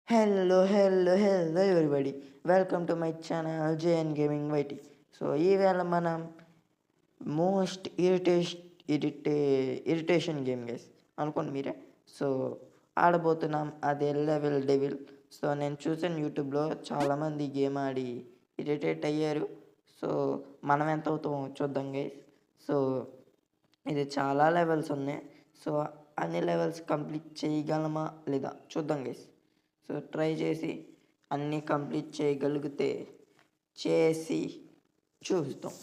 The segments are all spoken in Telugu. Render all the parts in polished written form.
Hello everybody. Welcome to my channel JN gaming YT. So ఈవేళ మనం మోస్ట్ ఇరిటేషన్ గేమ్ గైస్ అనుకోండి మీరే. సో ఆడబోతున్నాం, అదే లెవెల్ డెవిల్. సో నేను చూసాను యూట్యూబ్లో చాలామంది గేమ్ ఆడి ఇరిటేట్ అయ్యారు. సో మనం ఎంత అవుతామో చూద్దాం గైస్. సో ఇది చాలా లెవెల్స్ ఉన్నాయి. సో అన్ని లెవెల్స్ కంప్లీట్ చేయగలమా లేదా చూద్దాం గైస్. సో ట్రై చేసి అన్నీ కంప్లీట్ చేయగలిగితే చేసి చూస్తాం.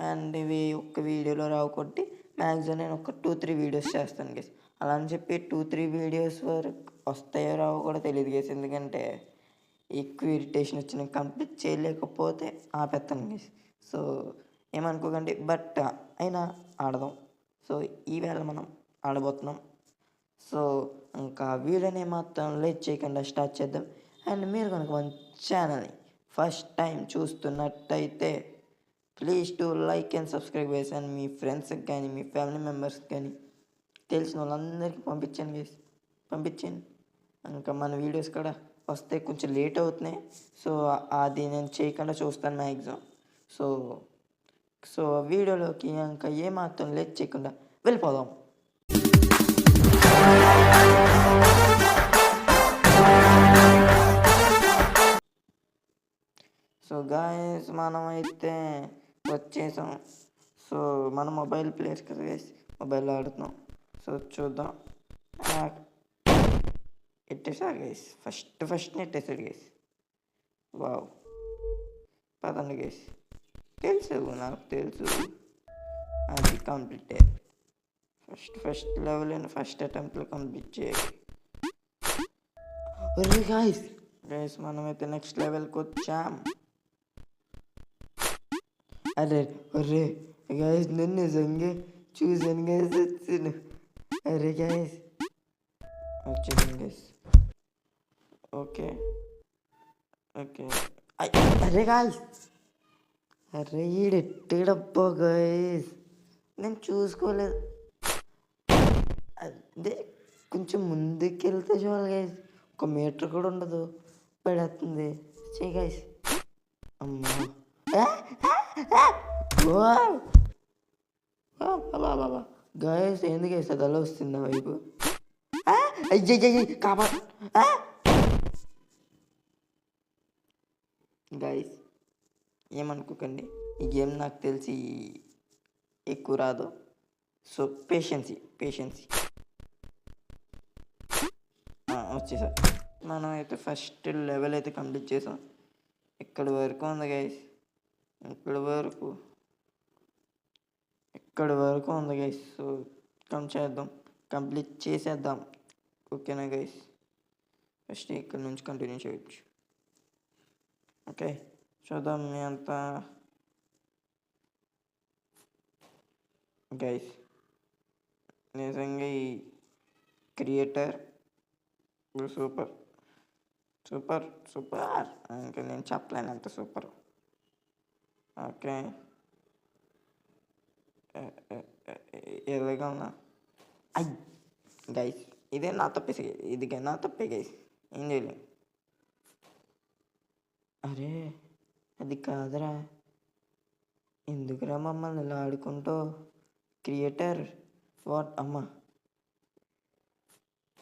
అండ్ ఇవి ఒక్క వీడియోలో రావు కొట్టి మ్యాక్సిమం నేను ఒక 2-3 వీడియోస్ చేస్తాను గేస్. అలా అని చెప్పి 2-3 వీడియోస్ వరకు వస్తాయో రావో కూడా తెలియదు గేస్. ఎందుకంటే ఎక్కువ ఇరిటేషన్ వచ్చిన కంప్లీట్ చేయలేకపోతే ఆపేస్తాను గేస్. సో ఏమనుకోకండి, బట్ అయినా ఆడదాం. సో ఈవేళ మనం ఆడబోతున్నాం. సో ఇంకా వీడియోని మాత్రం లేట్ చేయకుండా స్టార్ట్ చేద్దాం. అండ్ మీరు కనుక మన ఛానల్ని ఫస్ట్ టైం చూస్తున్నట్టయితే please to like and subscribe చేసి, అండ్ మీ ఫ్రెండ్స్కి కానీ మీ ఫ్యామిలీ మెంబర్స్కి కానీ తెలిసిన వాళ్ళందరికీ పంపించండి. ఇంకా మన వీడియోస్ కూడా వస్తే కొంచెం లేట్ అవుతున్నాయి. సో అది నేను చేయకుండా చూస్తాను మ్యాక్సిమం. సో వీడియోలోకి ఇంకా ఏమాత్రం లేట్ చేయకుండా వెళ్ళిపోదాం. సో గాయస్, మనం అయితే వచ్చేసాం. సో మన మొబైల్ ప్లేయర్స్ కదా గైస్, మొబైల్లో ఆడుతున్నాం. సో చూద్దాం. ఎట్టేసాడు గైస్, ఫస్ట్ నెట్టేసాడు గైస్. వావ్, పదండి గైస్. నాకు తెలుసు అది కంప్లీట్ అయ్యేది. ఫస్ట్ లెవెల్ అండ్ ఫస్ట్ అటెంప్ట్లో కంప్లీట్ చేయాలి. ఒరే గైస్ మనమైతే నెక్స్ట్ లెవెల్కి వచ్చాం. అరే గైస్, నేను నిజంగా చూసాను గైస్, వచ్చాను. అరే గైస్ వచ్చేసాను గైస్. ఓకే అరే గైస్, అరే ఈడెట్టేడబ్బా గైస్, నేను చూసుకోలేదు. అదే కొంచెం ముందుకు వెళ్తే చూడాలి గైస్, 1 మీటర్ కూడా ఉండదు, పడేస్తుంది. చెయ్యి గైస్. అమ్మా గైస్, ఏంది గైస్ అది అలా వస్తుంది నా వైపు? అయ్యయ్య కాబా గైస్, ఏమనుకోకండి, ఈ గేమ్ నాకు తెలిసి ఎక్కువ రాదు. సో పేషెన్సీ వచ్చేసా. మనం అయితే ఫస్ట్ లెవెల్ అయితే కంప్లీట్ చేసాం. ఇక్కడి వరకు ఉంది గైస్, ఇక్కడి వరకు ఉంది గైస్. సో కంప్లీట్ చేసేద్దాం. ఓకేనా గైస్? ఫస్ట్ ఇక్కడ నుంచి కంటిన్యూ చేయొచ్చు. ఓకే, చూద్దాం మీ అంతా గైస్. నిజంగా ఈ క్రియేటర్ సూపర్. ఇంకా నేను చెప్పలేను అంత సూపర్. ఓకే, ఎలాగా ఉన్నా గైస్, ఇదే నా తప్పేసి, నా తప్పే గైస్, ఏం చేయలేం. అరే అది కాదురా, ఎందుకురా మమ్మల్ని ఇలా ఆడుకుంటూ క్రియేటర్ వాట్ అమ్మా.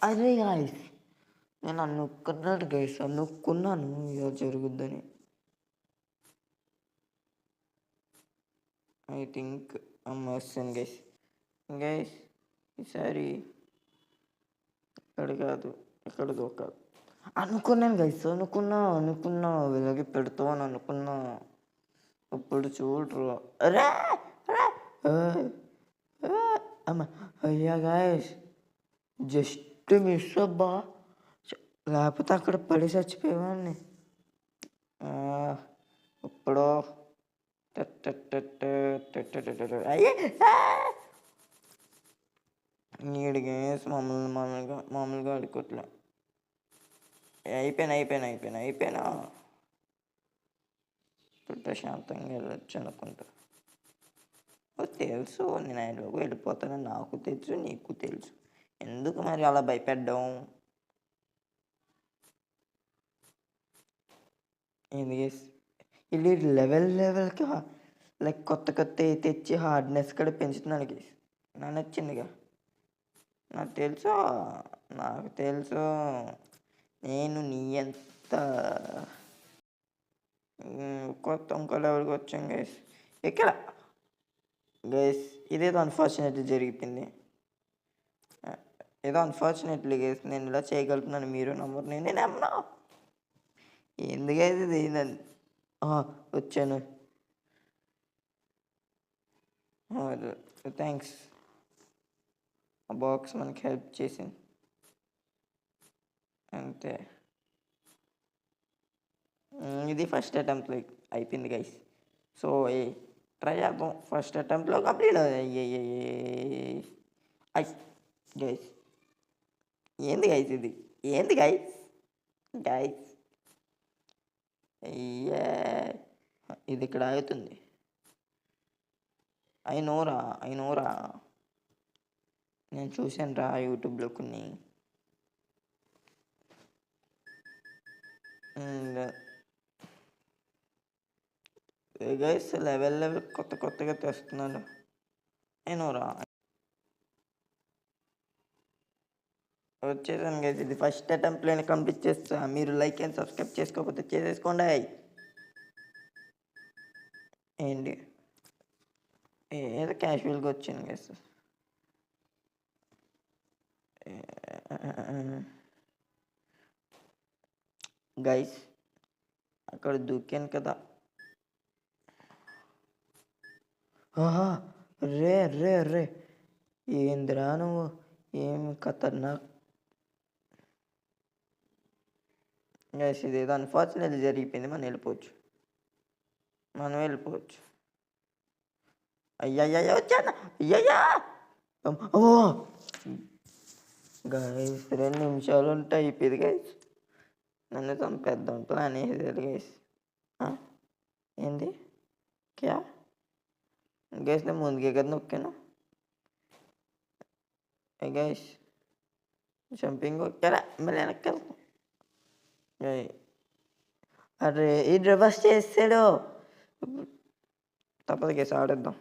అరే గాయస్, నేను అనుకున్నాను ఇలా జరుగుద్దని. ఐ థింక్ అమ్మ వస్తాను గైస్. ఈసారి ఇక్కడ కాదు, ఇక్కడ దూకాలి అనుకున్నాను గైస్. అనుకున్నా ఇలాగే పెడతామని అనుకున్నా. ఇప్పుడు చూడరు. అరే అమ్మ, అయ్యా గైస్, జస్ట్ మిస్ అబ్బా, లేకపోతే అక్కడ పడి చచ్చిపోయేవాడిని. ఇప్పుడు నీడు గేస్ మామూలుగా ఆడుకోవట్లే. అయిపోయినా ఇప్పుడు ప్రశాంతంగా వెళ్ళొచ్చు అనుకుంటా. తెలుసు నేను ఆయనలోకి వెళ్ళిపోతానని నాకు తెలుసు, నీకు తెలుసు. ఎందుకు మరి అలా భయపెట్టడం? ఏంది గైస్ ఇది లెవెల్‌కి లైక్ కొత్త కొత్తయి తెచ్చి హార్డ్‌నెస్ కూడా పెంచుతున్నాడు గైస్. నాకు నచ్చిందిగా. నాకు తెలుసు. నాకు తెలుసు. నేను నీ అంత ఇంకో లెవెల్‌కి వచ్చాం గైస్. ఇక్కడ గైస్ ఇదేదో అన్‌ఫార్చునేట్‌లీ జరిగిపోయింది. ఏదో అన్‌ఫార్చునేట్‌లీ గైస్ నేను ఇలా చేయగలుగుతున్నాను మీరు నమ్మరు. నేనే నమ్మను. ఏంది గైస్ ఇది వచ్చాను. థ్యాంక్స్. ఆ బాక్స్ మనకి హెల్ప్ చేసింది. అంతే. ఇది ఫస్ట్ అటెంప్ట్‌లో అయిపోయింది గైస్. సో, ట్రై చేద్దాం. ఫస్ట్ అటెంప్ట్‌లో కంప్లీట్ గైస్ ఏంది గైస్ ఇది? ఏంది గైస్? గైస్ అయ్యా! ఇది ఇక్కడ ఆగుతుంది. అయినోరా నేను చూశానురా యూట్యూబ్‌లో కొన్ని. గైస్ లెవెల్ కొత్తగా తెస్తున్నాను. అయినోరా వచ్చేసాను గైస్. ఇది ఫస్ట్ అటెంప్ట్‌లోనే కంప్లీట్ చేస్తా. మీరు లైక్ అండ్ సబ్స్క్రైబ్ చేసుకోకపోతే చేసేసుకోండి. ఏంటి ఏదో క్యాజువల్‌గా వచ్చాను గైస్. గైస్ అక్కడ దూకాను కదా. రే ఏందిరా నువ్వు? ఏం ఖతర్నాక్ గైస్. ఇదేదో అన్‌ఫార్చునేట్‌లీ జరిగిపోయింది. మనం వెళ్ళిపోవచ్చు. అయ్యయ్యయ్యో! వచ్చాను. అయ్యయ్యా! అమ్మో! గైస్ 2 నిమిషాలు ఉంటే అయిపోయేది గైస్. నన్ను చంపేద్దాం ప్లాన్ వేసేసాడు గైస్. ఏంది? క్యా? గైస్ నేను ముందుకే కదా నొక్కాను. గైస్ జంపింగ్ ఓకేరా మళ్ళీ వెనక్కి వెళ్తాం. అరే ఈ రివర్స్ చేసాడు. తప్పదు గైస్ ఆడేద్దాం.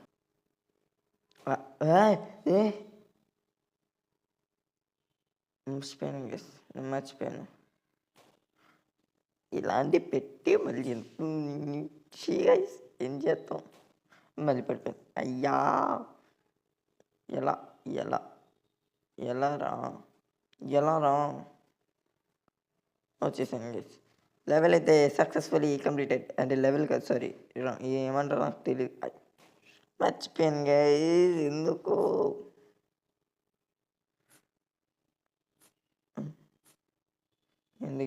మర్చిపోయాను. ఇలాంటి పెట్టి మళ్ళీ గైస్ ఏం చేస్తాం? మళ్ళీ పడిపోయాను. అయ్యా! ఎలా రా వచ్చేసాను గైస్. లెవెల్ అయితే సక్సెస్ఫుల్లీ కంప్లీటెడ్. అంటే లెవెల్ కాదు, సారీ, ఏమంటారో నాకు తెలియదు. మర్చిపోయాను గైస్. ఎందుకు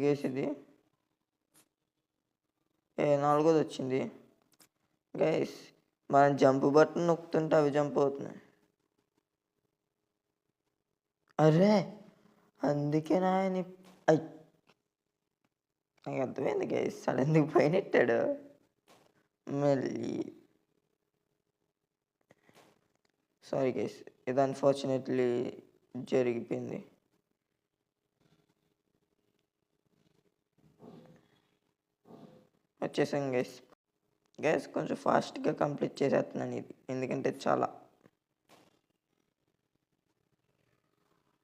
వేసింది? 4ది వచ్చింది గైస్. మనం జంప్ బటన్ నొక్కుతుంటే అవి జంప్ అవుతున్నాయి. అరే అందుకేనా నాకు అర్థమైంది గైస్. ఎందుకు పైనెట్టాడు మళ్ళీ. సారీ గైస్, ఇది అన్ఫార్చునేట్లీ జరిగిపోయింది. వచ్చేసాం గైస్ కొంచెం ఫాస్ట్గా కంప్లీట్ చేసేస్తున్నాను ఇది, ఎందుకంటే చాలా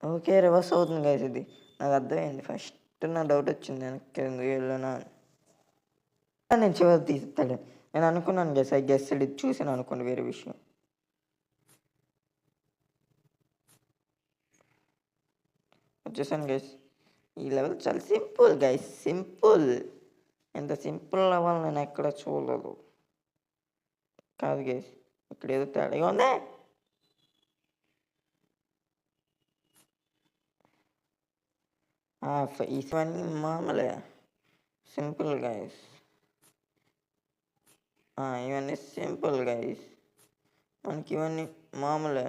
ఓకే రివర్స్ అవుతుంది గైస్. ఇది నాకు అర్థమైంది. ఫస్ట్ నా డౌట్ వచ్చింది వెనక్కి ఎందుకు వెళ్ళనా అని. నేను చివరి తీస్తాడు నేను అనుకున్నాను గైస్. గెస్ ఇది చూసాను అనుకోండి, వేరే విషయం. వచ్చేసాను గైస్. ఈ లెవెల్ చాలా సింపుల్ గైస్, సింపుల్. ఎంత సింపుల్ లెవెల్ నేను ఎక్కడ చూడలేదు. కాదు గైస్, ఇక్కడ ఏదో తేడాగా ఉంది. ఇవన్నీ మామూలే, సింపుల్ గైస్. ఇవన్నీ సింపుల్ గైస్, మనకి ఇవన్నీ మామూలే.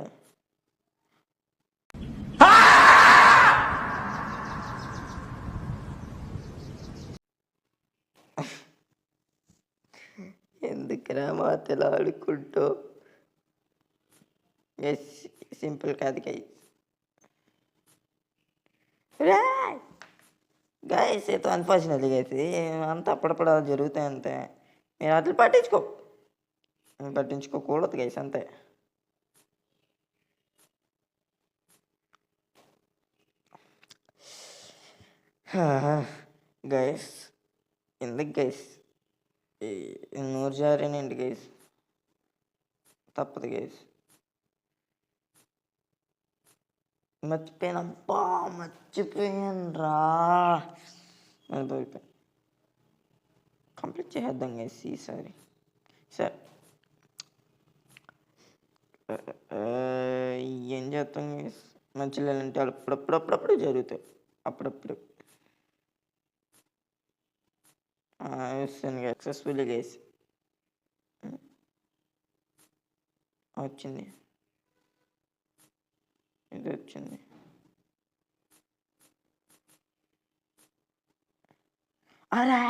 ఎందుకురా మాతలు ఆడుకుంటూ? గైస్ సింపుల్ కాదు గైస్. గైస్ ఏ తో అన్ఫార్చునేట్లీ గైస్ అంతా అప్పుడప్పుడు అలా జరుగుతాయి అంతే. మీరు అట్లా పట్టించుకోకూడదు గైస్ అంతే. గైస్ ఎందుకు గైస్ ఈ నూరు జారేనండి గైస్, తప్పదు గైస్. మర్చిపోయానబ్బా, మర్చిపోయాను రా. అయిపోయి కంప్లీట్ చేద్దాం గైస్ ఈసారి. సరే ఏం చేస్తాం గైస్, మంచిగా అంటే అప్పుడప్పుడప్పుడప్పుడు జరుగుతాయి, అప్పుడప్పుడు. వస్తాను సక్సెస్ఫుల్ గైస్. వచ్చింది, ఇది వచ్చింది. అరే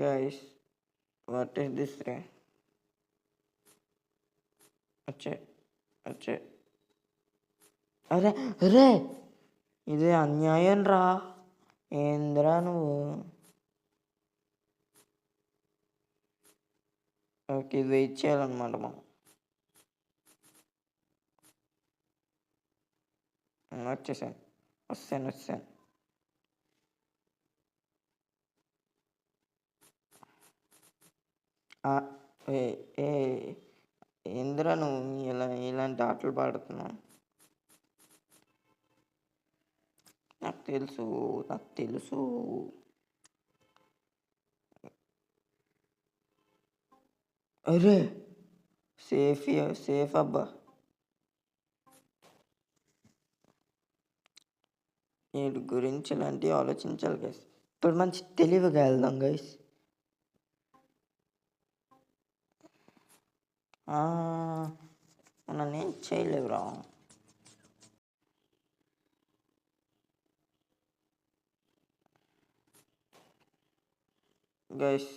గైస్ వాట్ ఈస్ దిస్ రే? వచ్చే వచ్చే అరే అరే ఇది అన్యాయం రా. ఏంద్రా నువ్వు? ఓకే ఇది వెయిట్ చేయాలన్నమాట మనం. వచ్చేసాను, వస్తాను. ఏ ఏ ఏంద్రా నువ్వు ఇలాంటి ఆటలు పాడుతున్నావు? నాకు తెలుసు. అరే సేఫ్ అబ్బా. వీటి గురించి ఇలాంటివి ఆలోచించాలి గైస్. ఇప్పుడు మంచి తెలివిగా వెళ్దాం గైస్. నన్ను ఏం చేయలేవురా. గైస్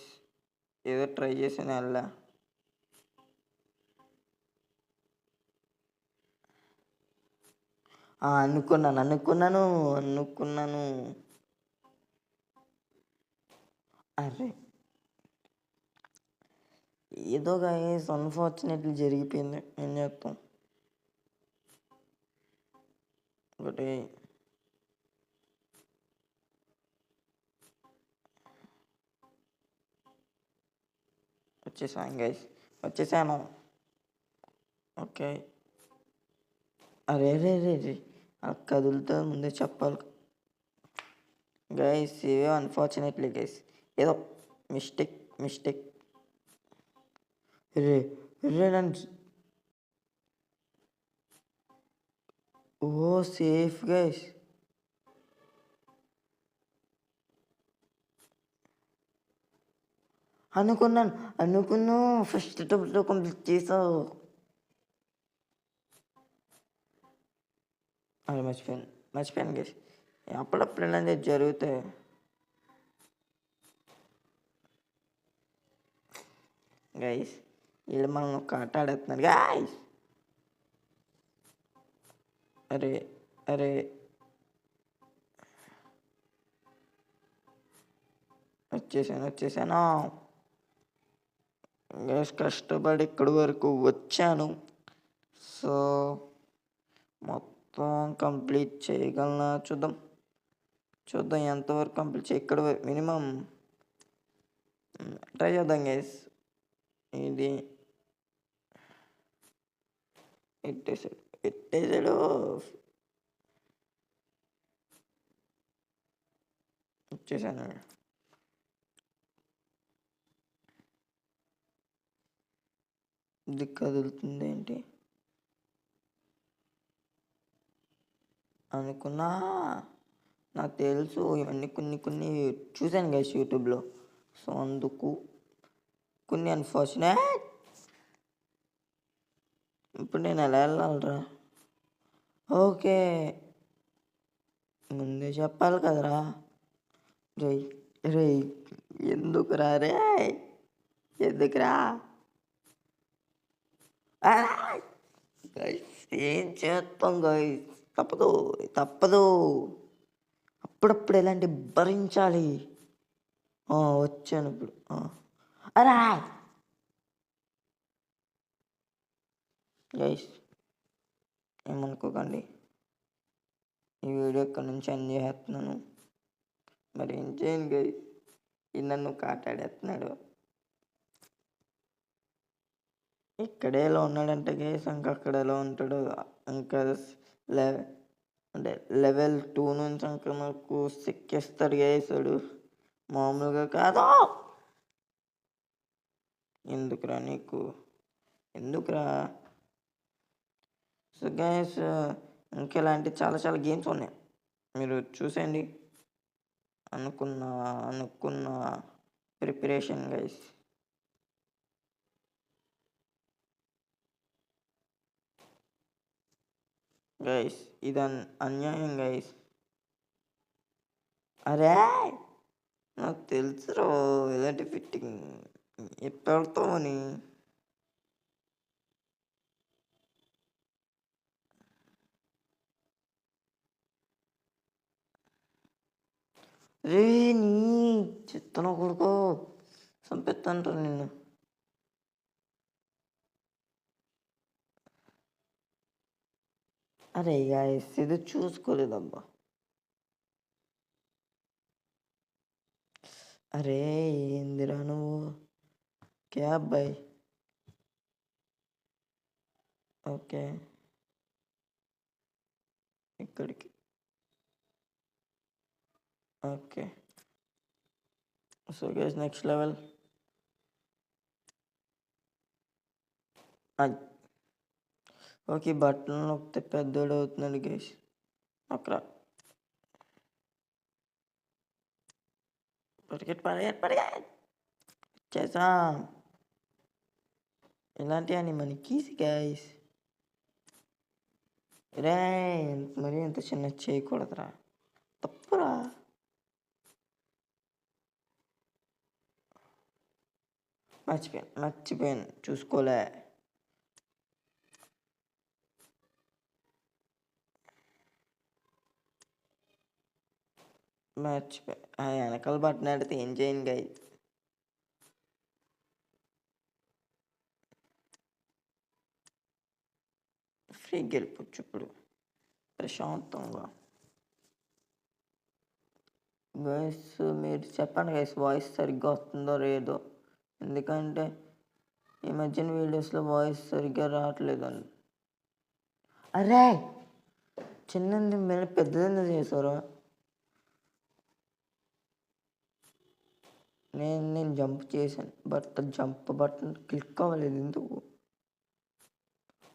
ఏదో ట్రై చేసాను వెళ్ళా. అనుకున్నాను. అరే ఏదో గైస్ అన్ఫార్చునేట్లీ జరిగిపోయింది, ఏం చేస్తాం. ఒకటి వచ్చేసాను. ఓకే అరే కదులుతా ముందే చెప్పాలి గైస్. ఏవో అన్ఫార్చునేట్లీ గైస్ ఏదో మిస్టేక్. రే నన్ను సేఫ్ గైస్. అనుకున్నాను ఫస్ట్ అటెంప్ట్లో కంప్లీట్ చేసావు. అది మర్చిపోయాను గైస్. అప్పుడప్పుడు ఇలాంటివి జరుగుతాయి గైస్. వీళ్ళు మనం ఒక ఆట ఆడేస్తున్నారు గైస్. అరే వచ్చేసాను గైస్. కష్టపడి ఇక్కడి వరకు వచ్చాను. సో మొత్తం కంప్లీట్ చేయగలనా చూద్దాం ఎంతవరకు కంప్లీట్ ఇక్కడ మినిమం ట్రై చేద్దాం గైస్. ఇది ఎట్టేసాడు. వచ్చేసాను. ఇది కదులుతుంది ఏంటి అనుకున్నా. నాకు తెలుసు ఇవన్నీ కొన్ని చూశాను గైస్ యూట్యూబ్లో. సో అందుకు కొన్ని అన్ఫార్చునేట్. ఇప్పుడు నేను ఎలా వెళ్ళాలరా? ఓకే ముందే చెప్పాలి కదరా. రే ఎందుకురా గైస్ ఏం చేస్తాం గైస్, తప్పదు. అప్పుడప్పుడు ఎలాంటి భరించాలి. వచ్చాను ఇప్పుడు. అరా గైస్, ఏమనుకోకండి, ఈ వీడియో ఇక్కడ నుంచి ఎండ్ చేస్తున్నాను. మరి ఏం చేయను గైస్, ఈ నన్ను కాటాడేస్తున్నాడు. ఇక్కడే ఎలా ఉన్నాడంటే గైస్, ఇంకా అక్కడ ఎలా ఉంటాడు ఇంకా అంటే లెవెల్ 2 నుంచి ఇంకా నాకు సిక్కేస్తాడు గైస్ వాడు, మామూలుగా కాదు. ఎందుకురా నీకు, ఎందుకురా? సో గైస్, ఇంకా ఇలాంటి చాలా చాలా గేమ్స్ ఉన్నాయి, మీరు చూసేయండి. అనుకున్న ప్రిపరేషన్ గైస్. గైస్ ఇది అన్యాయం గైస్. అరే నాకు తెలుసురా ఇలాంటి ఫిట్టింగ్ ఎప్పుడవుతామని. రే నీ చెత్తన కొడుకో, చంపెత్తాంటారు నిన్ను. అరే గాయస్ ఇది చూసుకోలేదబ్బా. అరే ఏందిరా నువ్వు, క్యా అబ్బాయి? ఓకే ఇక్కడికి, okay. So guys next level. Okay బట్టలు నొక్కితే పెద్దోడు అవుతున్నాడు గైస్. అక్కడ పరిగెట్ చేసాం. ఇలాంటివన్నీ మనకి ఈజీ గైస్. రే మరీ ఎంత చిన్న చేయకూడదురా, తప్పురా. మర్చిపోయాను చూసుకోలే. ఆ వెనకాల బట్టన్ ఆడితే ఏం చేయను గైస్. ఫ్రీకి వెళ్ళిపోవచ్చు ఇప్పుడు ప్రశాంతంగా. గైస్ మీరు చెప్పండి గైస్, వాయిస్ సరిగ్గా వస్తుందో లేదో, ఎందుకంటే ఈ మధ్యన వీడియోస్లో వాయిస్ సరిగ్గా రావట్లేదండి. అరే చిన్నది మీరు పెద్దది చేశారు. నేను జంప్ చేశాను బట్ జంప్ బటన్ క్లిక్ అవ్వలేదు ఎందుకు?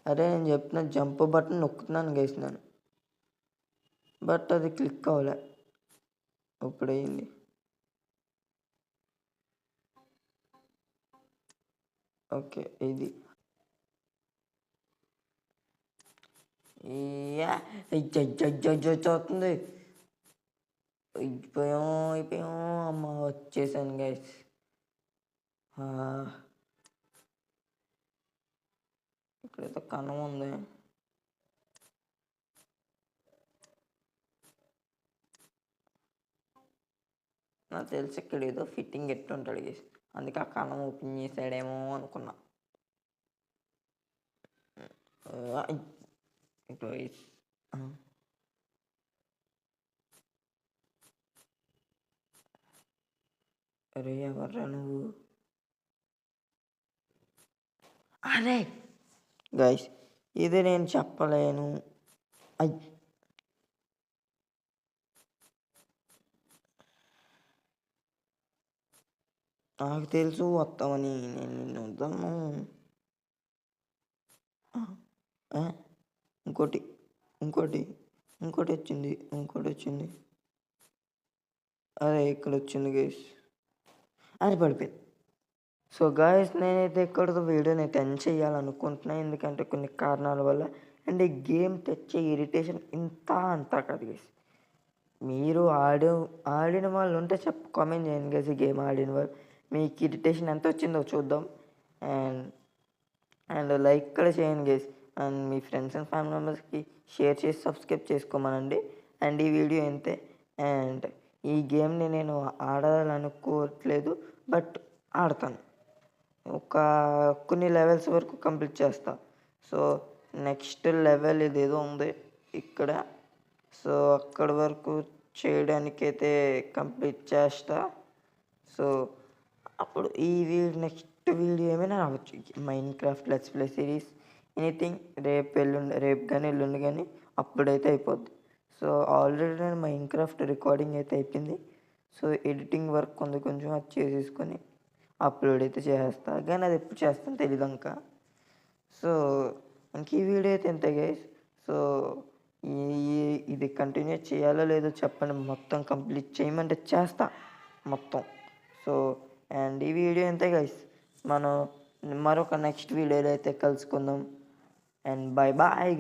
అరే నేను చెప్పిన జంప్ బటన్ నొక్కుతున్నాను గైస్ నేను, బట్ అది క్లిక్ అవ్వలే. ఇప్పుడయింది. ఓకే ఇది అవుతుంది. అయిపోయాం అమ్మ, వచ్చేసాను గైస్. ఇక్కడైతే కన్నం ఉంది. నాకు తెలిసి ఇక్కడ ఏదో ఫిట్టింగ్ ఎట్టుంటాడు గైస్, అందుకే ఆ కన్నం ఓపెన్ చేసాడేమో అనుకున్నా. అరే ఎవర్రా నువ్వు? అరే గైస్ ఇది నేను చెప్పలేను. నాకు తెలుసు వస్తామని, నేను నిన్ను వద్దాను. ఇంకోటి వచ్చింది. అరే ఇక్కడ వచ్చింది గైస్. అది పడిపోయింది. సో గాయస్ నేనైతే ఎక్కడితో వీడియోని ఎండ్ చేయాలనుకుంటున్నాను, ఎందుకంటే కొన్ని కారణాల వల్ల. అండ్ ఈ గేమ్ తెచ్చే ఇరిటేషన్ అంతా కాదు గైస్. మీరు ఆడిన వాళ్ళు ఉంటే కామెంట్ చేయండి గైస్. ఈ గేమ్ ఆడిన వాళ్ళు మీకు ఇరిటేషన్ ఎంత వచ్చిందో చూద్దాం. అండ్ లైక్ కూడా చేయండి guys. And me friends and family మెంబర్స్కి షేర్ చేసి సబ్స్క్రైబ్ చేసుకోమనండి. అండ్ ఈ వీడియో అంతే. అండ్ ఈ గేమ్ని నేను ఆడాలనుకోవట్లేదు, బట్ ఆడతాను. ఒక కొన్ని లెవెల్స్ వరకు కంప్లీట్ చేస్తా. సో నెక్స్ట్ లెవెల్ ఇదేదో ఉంది ఇక్కడ. సో అక్కడి వరకు చేయడానికైతే కంప్లీట్ చేస్తా. సో అప్పుడు నెక్స్ట్ వీడియో ఏమైనా రావచ్చు. Minecraft let's play series anything రేపు కానీ ఎల్లుండి కానీ అప్పుడైతే అయిపోద్ది. సో ఆల్రెడీ నేను మైన్‌క్రాఫ్ట్ రికార్డింగ్ అయితే అయిపోయింది. సో ఎడిటింగ్ వర్క్ ఉంది కొంచెం, అది చేసేసుకొని అప్లోడ్ అయితే చేసేస్తా. కానీ అది ఎప్పుడు చేస్తానో తెలీదు ఇంకా. సో ఇంక ఈ వీడియో అయితే ఇంతే గైస్. సో ఇది కంటిన్యూ చేయాలో లేదో చెప్పండి. మొత్తం కంప్లీట్ చేయమంటే చేస్తా మొత్తం. సో అండ్ ఈ వీడియో ఇంతే గైస్. మనం మరొక నెక్స్ట్ వీడియోలో అయితే కలుసుకుందాం. And bye bye.